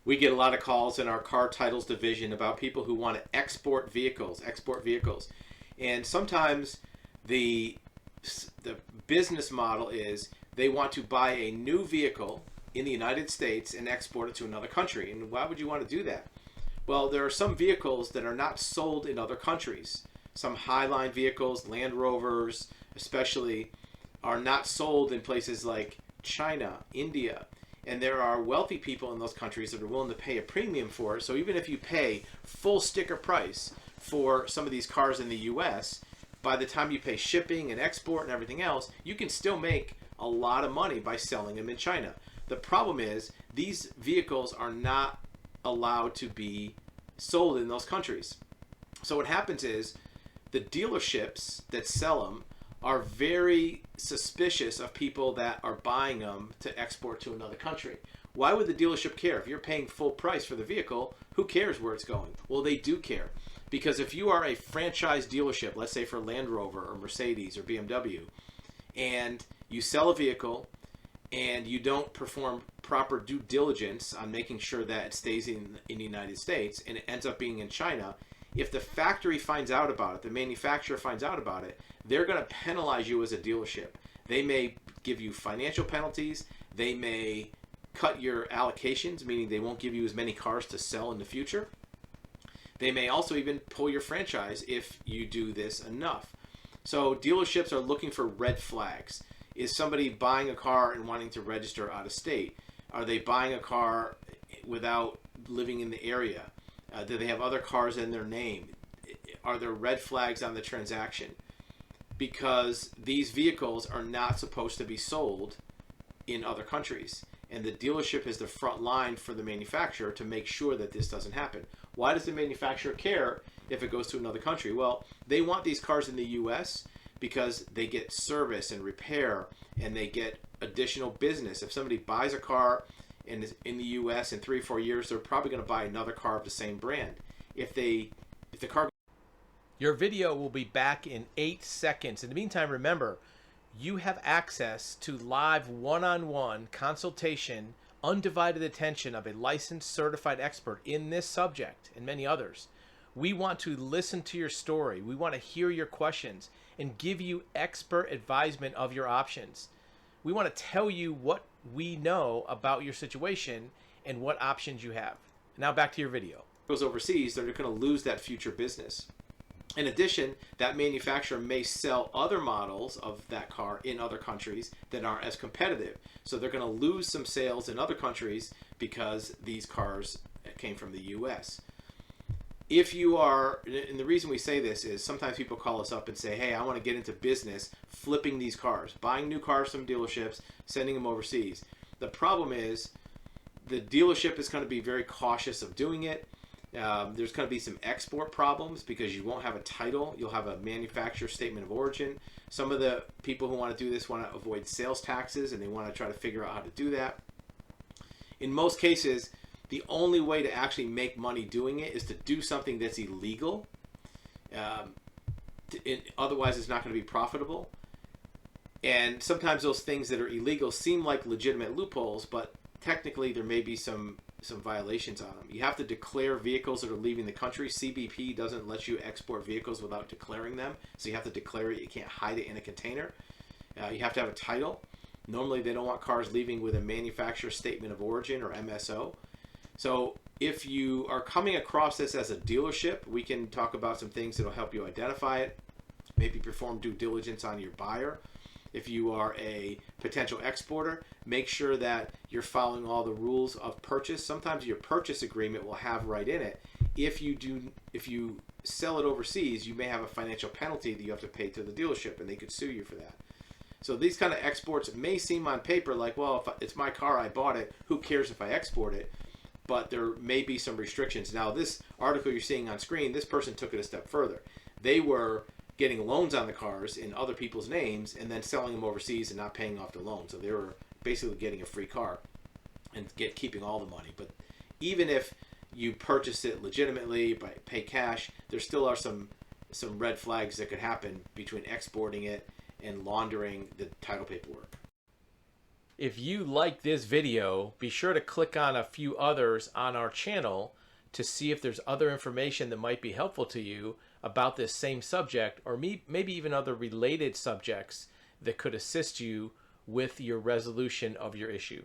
We get a lot of calls in our car titles division about people who want to export vehicles, and sometimes the the business model is they want to buy a new vehicle in the United States and export it to another country. And why would you want to do that? Well, there are some vehicles that are not sold in other countries. Some Highline vehicles, Land Rovers especially, are not sold in places like China, India. And there are wealthy people in those countries that are willing to pay a premium for it. So even if you pay full sticker price for some of these cars in the US, by the time you pay shipping and export and everything else, you can still make a lot of money by selling them in China. The problem is these vehicles are not allowed to be sold in those countries. So what happens is the dealerships that sell them are very suspicious of people that are buying them to export to another country. Why would the dealership care? If you're paying full price for the vehicle, who cares where it's going? Well, they do care. Because if you are a franchise dealership, let's say for Land Rover or Mercedes or BMW, and you sell a vehicle and you don't perform proper due diligence on making sure that it stays in the United States and it ends up being in China, if the factory finds out about it, the manufacturer finds out about it, they're going to penalize you as a dealership. They may give you financial penalties. They may cut your allocations, meaning they won't give you as many cars to sell in the future. They may also even pull your franchise if you do this enough. So dealerships are looking for red flags. Is somebody buying a car and wanting to register out of state? Are they buying a car without living in the area? Do they have other cars in their name? Are there red flags on the transaction? Because these vehicles are not supposed to be sold in other countries. And the dealership is the front line for the manufacturer to make sure that this doesn't happen. Why does the manufacturer care if it goes to another country? Well, they want these cars in the US because they get service and repair and they get additional business. If somebody buys a car in the US in 3 or 4 years, they're probably going to buy another car of the same brand. If the car... Your video will be back in 8 seconds. In the meantime, remember, you have access to live one-on-one consultation, undivided attention of a licensed certified expert in this subject and many others. We want to listen to your story. We want to hear your questions and give you expert advisement of your options. We want to tell you what we know about your situation and what options you have. Now back to your video. Goes overseas, they're going to lose that future business. In addition, that manufacturer may sell other models of that car in other countries that aren't as competitive. So they're going to lose some sales in other countries because these cars came from the US. If you are, and the reason we say this is sometimes people call us up and say, hey, I want to get into business flipping these cars, buying new cars from dealerships, sending them overseas. The problem is the dealership is going to be very cautious of doing it. There's going to be some export problems because you won't have a title. You'll have a manufacturer statement of origin. Some of the people who want to do this want to avoid sales taxes and they want to try to figure out how to do that. In most cases, the only way to actually make money doing it is to do something that's illegal. Otherwise, it's not going to be profitable. And sometimes those things that are illegal seem like legitimate loopholes, but technically there may be some violations on them. You have to declare vehicles that are leaving the country. CBP doesn't let you export vehicles without declaring them, so you have to declare it. You can't hide it in a container. You have to have a title. Normally they don't want cars leaving with a manufacturer statement of origin or MSO. So if you are coming across this as a dealership, we can talk about some things that will help you identify it, maybe perform due diligence on your buyer. If you are a potential exporter, make sure that you're following all the rules of purchase. Sometimes your purchase agreement will have right in it. If you sell it overseas, you may have a financial penalty that you have to pay to the dealership, and they could sue you for that. So these kind of exports may seem on paper like, well, if it's my car, I bought it, who cares if I export it? But there may be some restrictions. Now, this article you're seeing on screen, this person took it a step further. They were getting loans on the cars in other people's names and then selling them overseas and not paying off the loan. So they were basically getting a free car and keeping all the money. But even if you purchase it legitimately, pay cash, there still are some red flags that could happen between exporting it and laundering the title paperwork. If you like this video, be sure to click on a few others on our channel to see if there's other information that might be helpful to you about this same subject, or maybe even other related subjects that could assist you with your resolution of your issue.